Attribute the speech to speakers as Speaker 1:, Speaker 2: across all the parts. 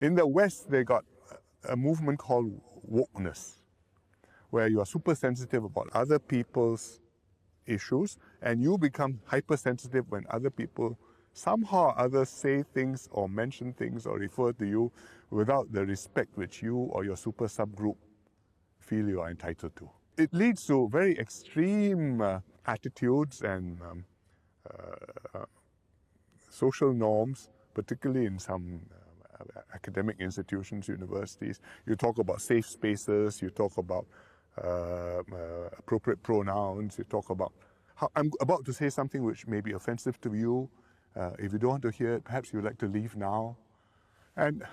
Speaker 1: In the West, they got a movement called Wokeness, where you are super sensitive about other people's issues and you become hypersensitive when other people somehow or others say things or mention things or refer to you without the respect which you or your super subgroup feel you are entitled to. It leads to very extreme attitudes and social norms, particularly in some academic institutions, universities. You talk about safe spaces, you talk about appropriate pronouns, you talk about I'm about to say something which may be offensive to you. If you don't want to hear it, perhaps you'd like to leave now. And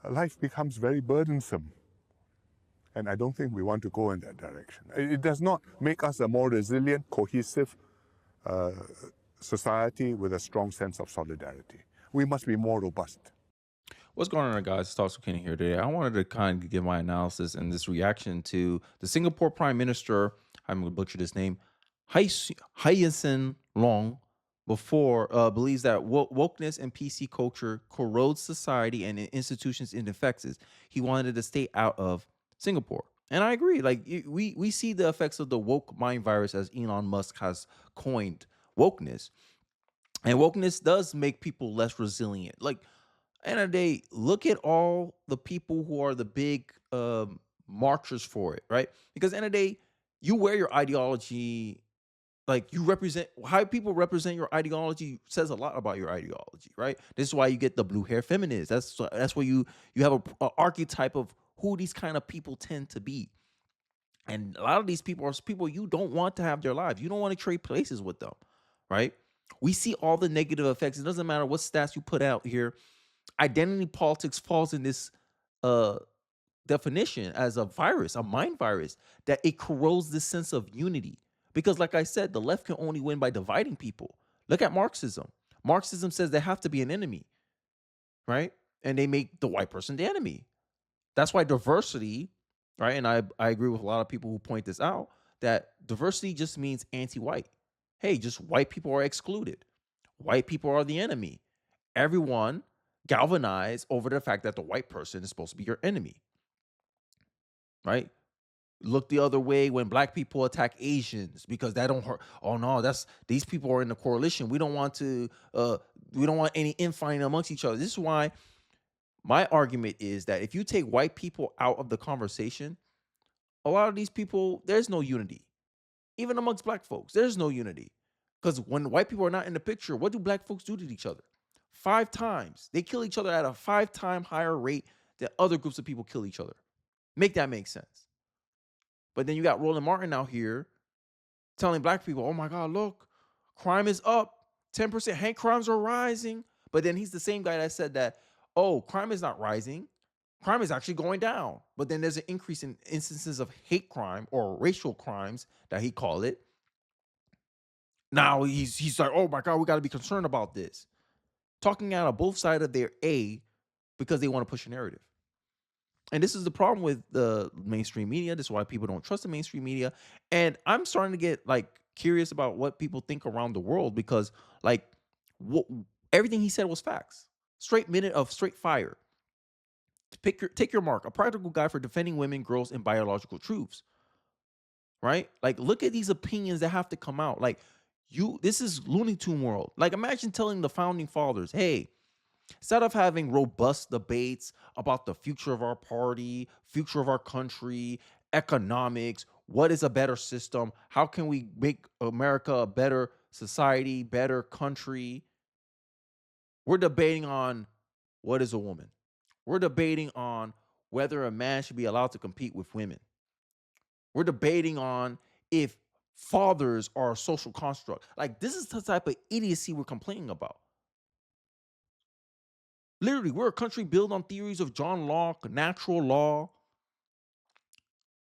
Speaker 1: life becomes very burdensome. And I don't think we want to go in that direction. It does not make us a more resilient, cohesive society with a strong sense of solidarity. We must be more robust.
Speaker 2: What's going on, guys? It's Talks Kenny here today. I wanted to kind of give my analysis and this reaction to the Singapore Prime Minister. I'm going to butcher this name, Hyacinth Long. Before believes that wokeness and PC culture corrodes society and institutions it affects. He wanted to stay out of Singapore, and I agree. Like we see the effects of the woke mind virus, as Elon Musk has coined wokeness, and wokeness does make people less resilient. Like end of the day, look at all the people who are the big marchers for it, right? Because end of the day, you wear your ideology, like you represent how people represent your ideology says a lot about your ideology, right? This is why you get the blue hair feminists. That's where you have a archetype of who these kind of people tend to be. And a lot of these people are people you don't want to have their lives. You don't want to trade places with them, right? We see all the negative effects. It doesn't matter what stats you put out here. Identity politics falls in this uh definition as a virus, a mind virus, that it corrodes this sense of unity. Because, like I said, the left can only win by dividing people. Look at Marxism. Marxism says there have to be an enemy, right? And they make the white person the enemy. That's why diversity, right? And I agree with a lot of people who point this out that diversity just means anti-white. Hey, just white people are excluded. White people are the enemy. Everyone galvanize over the fact that the white person is supposed to be your enemy, right? Look the other way when black people attack Asians because that don't hurt. Oh no, that's these people are in the coalition. We don't want any infighting amongst each other. This is why my argument is that if you take white people out of the conversation, a lot of these people, there's no unity. Even amongst black folks, there's no unity. Because when white people are not in the picture, what do black folks do to each other? 5 times. They kill each other at a 5 time higher rate than other groups of people kill each other. Make that make sense. But then you got Roland Martin out here telling black people, oh my God, look, crime is up 10%. Hate crimes are rising. But then he's the same guy that said that, oh, crime is not rising. Crime is actually going down. But then there's an increase in instances of hate crime or racial crimes that he called it. Now he's like, oh my God, we got to be concerned about this. Talking out of both sides of their A because they want to push a narrative. And this is the problem with the mainstream media. This is why people don't trust the mainstream media. And I'm starting to get like curious about what people think around the world because like what everything he said was facts. Straight minute of straight fire. Take your mark. A practical guide for defending women, girls, and biological truths. Right? Like look at these opinions that have to come out. Like this is Looney Tune world. Like imagine telling the founding fathers, hey, instead of having robust debates about the future of our party, future of our country, economics, what is a better system, how can we make America a better society, better country, we're debating on what is a woman. We're debating on whether a man should be allowed to compete with women. We're debating on if fathers are a social construct. Like this is the type of idiocy we're complaining about. Literally, we're a country built on theories of John Locke, natural law.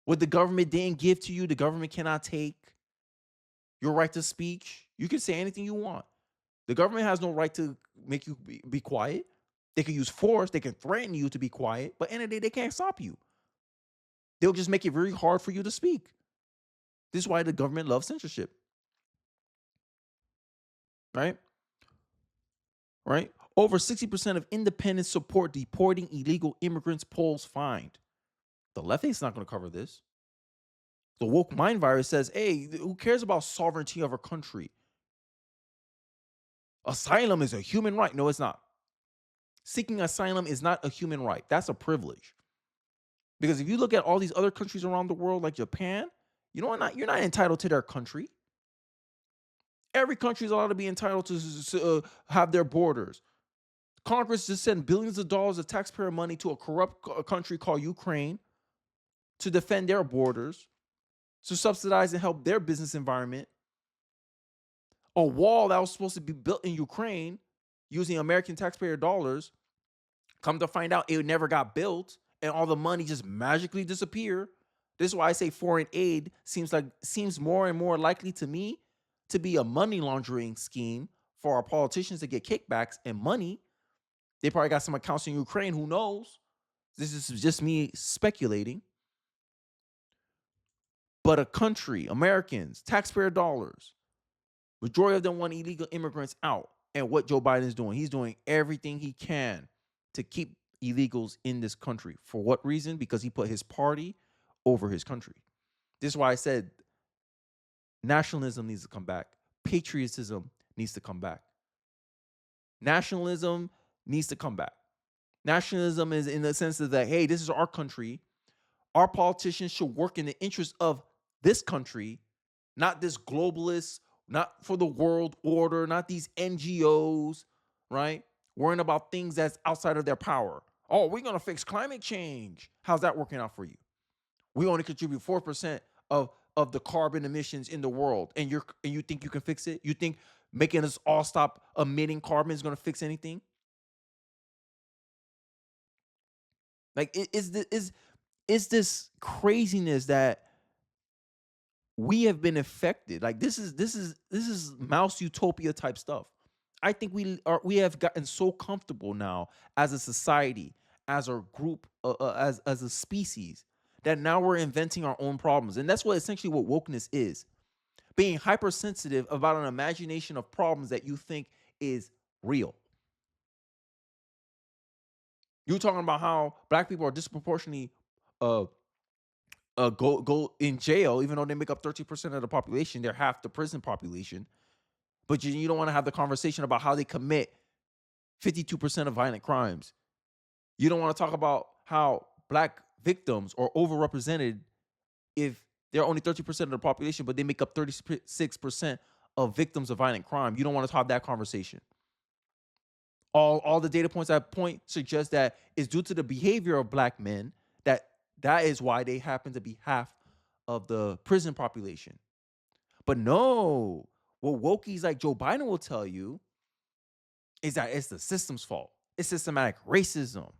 Speaker 2: What the government didn't give to you, the government cannot take. Your right to speech, you can say anything you want. The government has no right to make you be quiet. They can use force, they can threaten you to be quiet, but end of the day, they can't stop you. They'll just make it very hard for you to speak. This is why the government loves censorship. Right? Right? Over 60% of independents support deporting illegal immigrants, polls find. The left is not going to cover this. The woke mind virus says, hey, who cares about sovereignty of a country? Asylum is a human right. No, it's not. Seeking asylum is not a human right. That's a privilege. Because if you look at all these other countries around the world, like Japan, you know what? You're not entitled to their country. Every country is allowed to be entitled to have their borders. Congress just sent billions of dollars of taxpayer money to a corrupt country called Ukraine to defend their borders, to subsidize and help their business environment. A wall that was supposed to be built in Ukraine using American taxpayer dollars, come to find out it never got built and all the money just magically disappeared. This is why I say foreign aid seems more and more likely to me to be a money laundering scheme for our politicians to get kickbacks and money. They probably got some accounts in Ukraine. Who knows? This is just me speculating. But a country, Americans, taxpayer dollars, majority of them want illegal immigrants out. And what Joe Biden is doing, he's doing everything he can to keep illegals in this country. For what reason? Because he put his party over his country. This is why I said nationalism needs to come back. Patriotism needs to come back. Nationalism needs to come back. Nationalism is in the sense that, hey, this is our country. Our politicians should work in the interest of this country, not this globalist, not for the world order, not these NGOs, right? Worrying about things that's outside of their power. Oh, we're going to fix climate change. How's that working out for you? We only contribute 4% of the carbon emissions in the world, and you think you can fix it? You think making us all stop emitting carbon is going to fix anything? Like, is this craziness that we have been affected? Like, this is mouse utopia type stuff. I think we have gotten so comfortable now as a society, as a group, as a species, that now we're inventing our own problems. And that's what essentially what wokeness is. Being hypersensitive about an imagination of problems that you think is real. You're talking about how black people are disproportionately uh go in jail, even though they make up 30% of the population. They're half the prison population. But you don't want to have the conversation about how they commit 52% of violent crimes. You don't want to talk about how black victims are overrepresented if they're only 30% of the population, but they make up 36% of victims of violent crime. You don't want to have that conversation. All the data points I point suggest that it's due to the behavior of black men that is why they happen to be half of the prison population. But no, what wokies like Joe Biden will tell you is that it's the system's fault. It's systematic racism.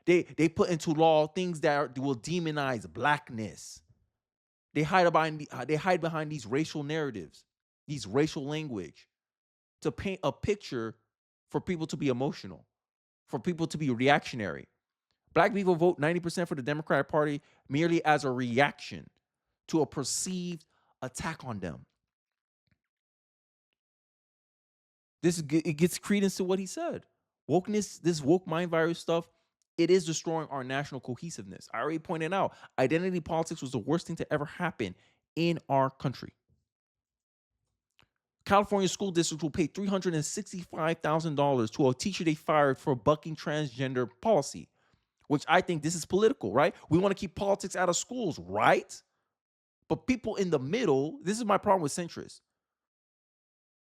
Speaker 2: They put into law things that will demonize blackness. They hide behind these racial narratives, these racial language, to paint a picture for people to be emotional, for people to be reactionary. Black people vote 90% for the Democratic Party merely as a reaction to a perceived attack on them. It gets credence to what he said. Wokeness, this woke mind virus stuff, it is destroying our national cohesiveness. I already pointed out, identity politics was the worst thing to ever happen in our country. California school districts will pay $365,000 to a teacher they fired for bucking transgender policy, which I think this is political, right? We want to keep politics out of schools, right? But people in the middle, this is my problem with centrists.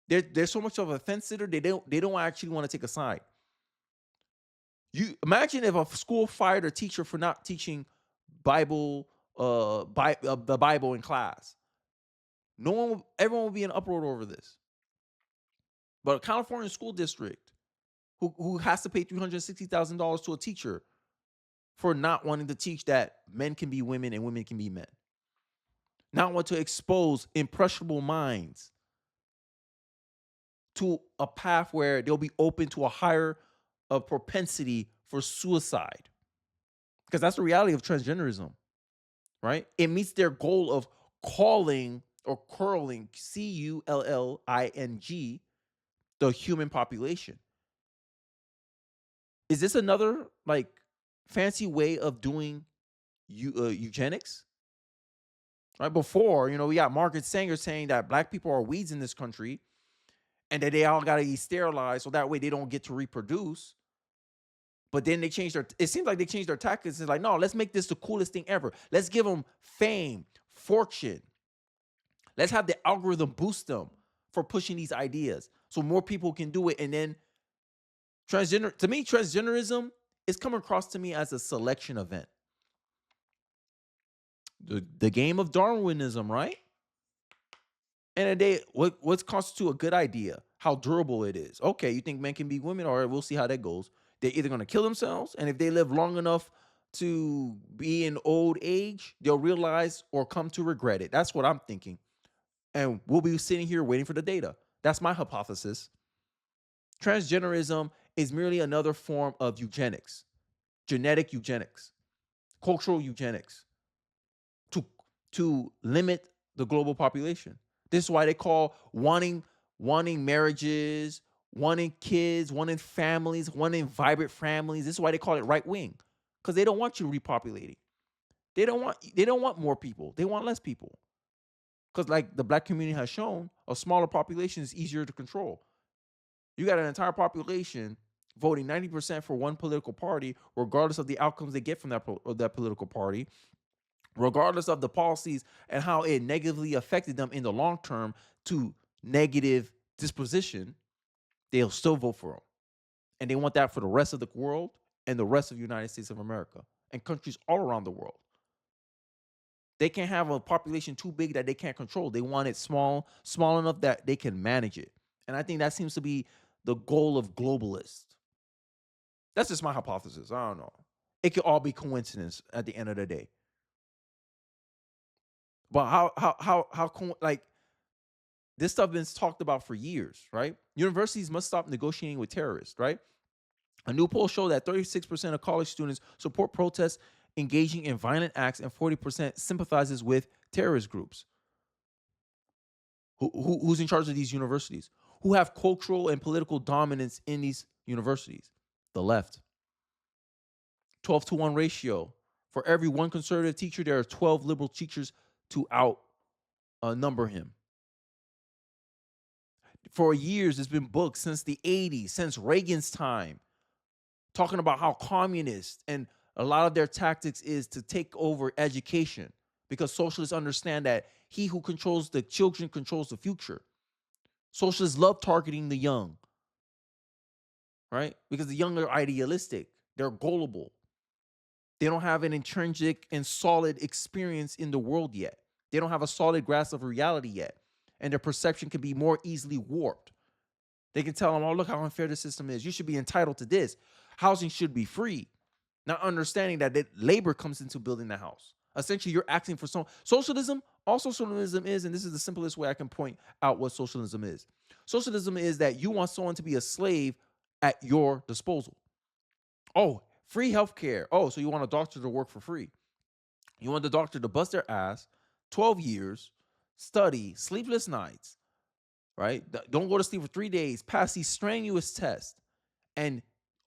Speaker 2: They're so much of a fence sitter, they don't actually want to take a side. You imagine if a school fired a teacher for not teaching the Bible in class. Everyone will be in uproar over this. But a California school district who has to pay $360,000 to a teacher for not wanting to teach that men can be women and women can be men. Not want to expose impressionable minds to a path where they'll be open to a higher propensity for suicide. Because that's the reality of transgenderism, right? It meets their goal of calling or curling, CULLING, the human population. Is this another like fancy way of doing eugenics? Right before, we got Margaret Sanger saying that black people are weeds in this country and that they all got to be sterilized so that way they don't get to reproduce. But then they changed their. It seems like they changed their tactics. It's like, no, let's make this the coolest thing ever. Let's give them fame, fortune. Let's have the algorithm boost them for pushing these ideas so more people can do it. And then transgenderism is coming across to me as a selection event. The game of Darwinism, right? And a day, what's constitute a good idea? How durable it is. Okay, you think men can be women? All right, we'll see how that goes. They're either going to kill themselves, and if they live long enough to be in old age, they'll realize or come to regret it. That's what I'm thinking. And we'll be sitting here waiting for the data. That's my hypothesis. Transgenderism is merely another form of eugenics, genetic eugenics, cultural eugenics, to limit the global population. This is why they call wanting marriages, wanting kids, wanting families, wanting vibrant families. This is why they call it right wing, because they don't want you repopulating. They don't want more people. They want less people. Because like the black community has shown, a smaller population is easier to control. You got an entire population voting 90% for one political party, regardless of the outcomes they get from that political party, regardless of the policies and how it negatively affected them in the long term to negative disposition, they'll still vote for them. And they want that for the rest of the world and the rest of the United States of America and countries all around the world. They can't have a population too big that they can't control. They want it small enough that they can manage it. And I think that seems to be the goal of globalists. That's just my hypothesis. I don't know. It could all be coincidence at the end of the day. But like this stuff been talked about for years, right? Universities must stop negotiating with terrorists, right? A new poll showed that 36% of college students support protests engaging in violent acts and 40% sympathizes with terrorist groups. Who's in charge of these universities? Who have cultural and political dominance in these universities? The left. 12-1 ratio. For every one conservative teacher, there are 12 liberal teachers to outnumber him. For years, there's been books since the 80s, since Reagan's time, talking about how communists and a lot of their tactics is to take over education because socialists understand that he who controls the children controls the future. Socialists love targeting the young, right? Because the young are idealistic, they're gullible. They don't have an intrinsic and solid experience in the world yet. They don't have a solid grasp of reality yet. And their perception can be more easily warped. They can tell them, oh, look how unfair the system is. You should be entitled to this. Housing should be free. Not understanding that labor comes into building the house. Essentially, you're asking for socialism. All socialism is, and this is the simplest way I can point out what socialism is. Socialism is that you want someone to be a slave at your disposal. Oh, free healthcare. Oh, so you want a doctor to work for free. You want the doctor to bust their ass, 12 years, study, sleepless nights, right? Don't go to sleep for 3 days, pass these strenuous tests, and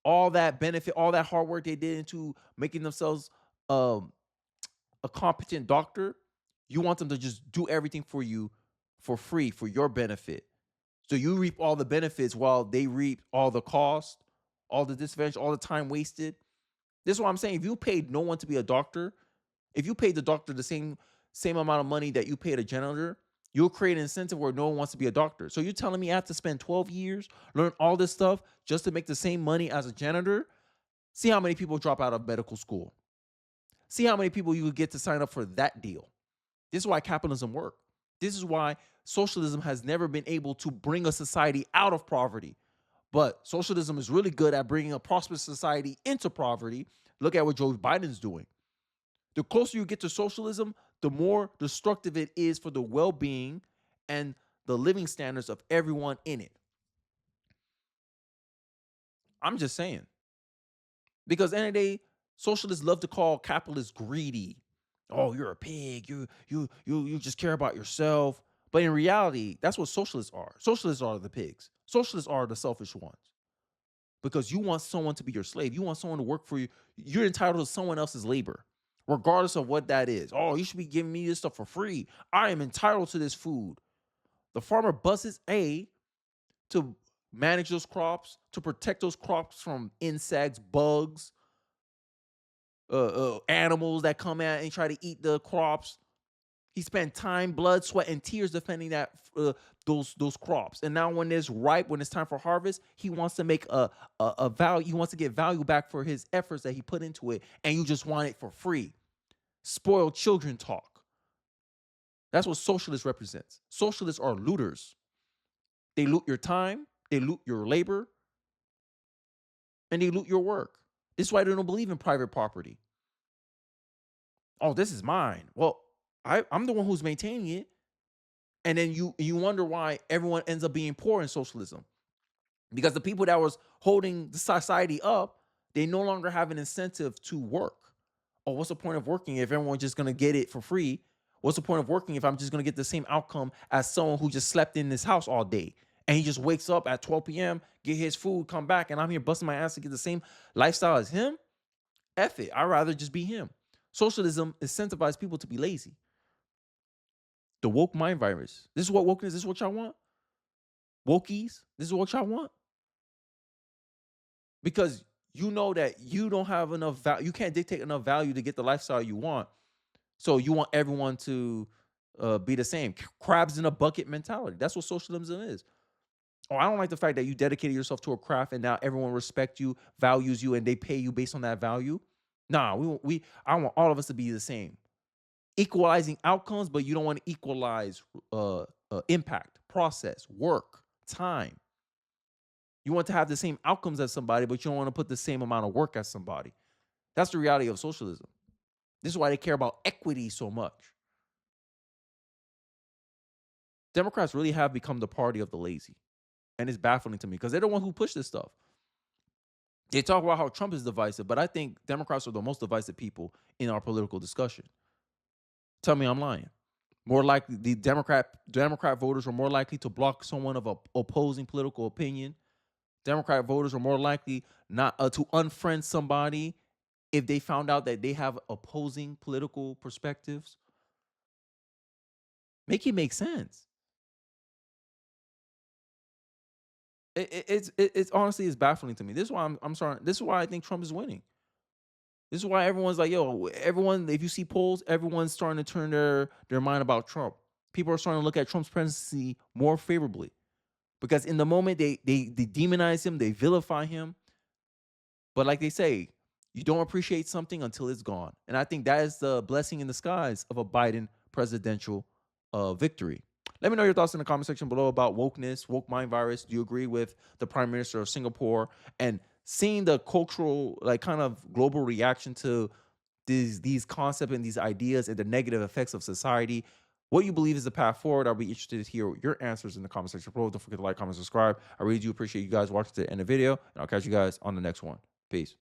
Speaker 2: all that benefit, all that hard work they did into making themselves a competent doctor. You want them to just do everything for you for free, for your benefit. So you reap all the benefits while they reap all the cost, all the disadvantage, all the time wasted. This is what I'm saying. If you paid no one to be a doctor, if you paid the doctor the same amount of money that you paid a janitor, you'll create an incentive where no one wants to be a doctor. So you're telling me I have to spend 12 years, learn all this stuff just to make the same money as a janitor? See how many people drop out of medical school. See how many people you would get to sign up for that deal. This is why capitalism works. This is why socialism has never been able to bring a society out of poverty. But socialism is really good at bringing a prosperous society into poverty. Look at what Joe Biden's doing. The closer you get to socialism, the more destructive it is for the well-being and the living standards of everyone in it. I'm just saying. Because at the end of the day, socialists love to call capitalists greedy. Oh, you're a pig. You just care about yourself. But in reality, that's what socialists are. Socialists are the pigs. Socialists are the selfish ones because you want someone to be your slave. You want someone to work for you. You're entitled to someone else's labor, regardless of what that is. Oh, you should be giving me this stuff for free. I am entitled to this food. The farmer busts A to manage those crops, to protect those crops from insects, bugs, animals that come out and try to eat the crops. He spent time, blood, sweat, and tears defending that those crops. And now when it's ripe, when it's time for harvest, he wants to make a value. He wants to get value back for his efforts that he put into it, and you just want it for free. Spoiled children talk. That's what socialists represents. Socialists are looters. They loot your time, they loot your labor, and they loot your work. This is why they don't believe in private property. Oh, this is mine. Well, I'm the one who's maintaining it. And then you wonder why everyone ends up being poor in socialism. Because the people that was holding the society up, they no longer have an incentive to work. Oh, what's the point of working if everyone's just gonna get it for free? What's the point of working if I'm just gonna get the same outcome as someone who just slept in this house all day? And he just wakes up at 12 p.m., get his food, come back, and I'm here busting my ass to get the same lifestyle as him? F it. I'd rather just be him. Socialism incentivizes people to be lazy. The woke mind virus. This is what wokeness, this is what y'all want? Wokies, this is what y'all want? Because you know that you don't have enough value, you can't dictate enough value to get the lifestyle you want. So you want everyone to be the same. Crabs in a bucket mentality. That's what socialism is. Oh, I don't like the fact that you dedicated yourself to a craft and now everyone respects you, values you, and they pay you based on that value. Nah, I want all of us to be the same. Equalizing outcomes, but you don't want to equalize impact, process, work, time. You want to have the same outcomes as somebody, but you don't want to put the same amount of work as somebody. That's the reality of socialism. This is why they care about equity so much. Democrats really have become the party of the lazy. And it's baffling to me because they're the one who push this stuff. They talk about how Trump is divisive, but I think Democrats are the most divisive people in our political discussion. Tell me I'm lying. More likely, the Democrat voters are more likely to block someone of a opposing political opinion. Democrat voters are more likely not to unfriend somebody if they found out that they have opposing political perspectives. Make it make sense. It's honestly it's baffling to me. This is why I'm sorry. This is why I think Trump is winning. This is why everyone's like, yo, everyone, if you see polls, everyone's starting to turn their mind about Trump. People are starting to look at Trump's presidency more favorably. Because in the moment they demonize him, they vilify him. But like they say, you don't appreciate something until it's gone. And I think that is the blessing in disguise of a Biden presidential victory. Let me know your thoughts in the comment section below about wokeness, woke mind virus. Do you agree with the Prime Minister of Singapore and seeing the cultural, like kind of global reaction to these concepts and these ideas and the negative effects of society? What you believe is the path forward? I'll be interested to hear your answers in the comment section below. Don't forget to like, comment, subscribe. I really do appreciate you guys watching to the end of the video, and I'll catch you guys on the next one. Peace.